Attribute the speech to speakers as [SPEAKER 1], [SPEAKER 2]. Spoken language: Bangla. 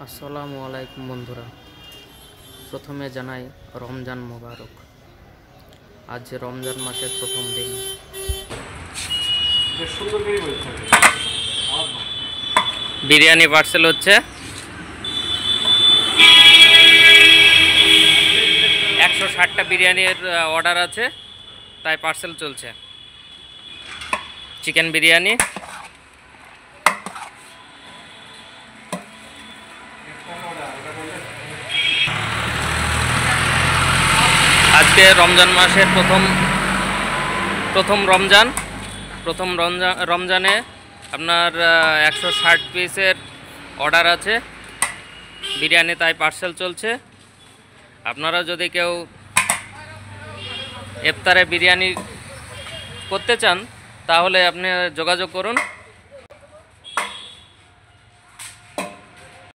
[SPEAKER 1] আসসালামু আলাইকুম বন্ধুরা, প্রথমে জানাই রমজান মোবারক। আজ রমজান মাসের প্রথম দিন। বিরিয়ানি পার্সেল হচ্ছে 160টা বিরিয়ানির অর্ডার আছে, তাই পার্সেল চলছে। চিকেন বিরিয়ানি, আজকে রমজান মাসের প্রথম রমজানে আপনার 160 পিসের অর্ডার আছে বিরিয়ানি, তাই পার্সেল চলছে। আপনারা যদি কেউ ইফতারে বিরিয়ানি করতে চান তাহলে আপনি যোগাযোগ করুন।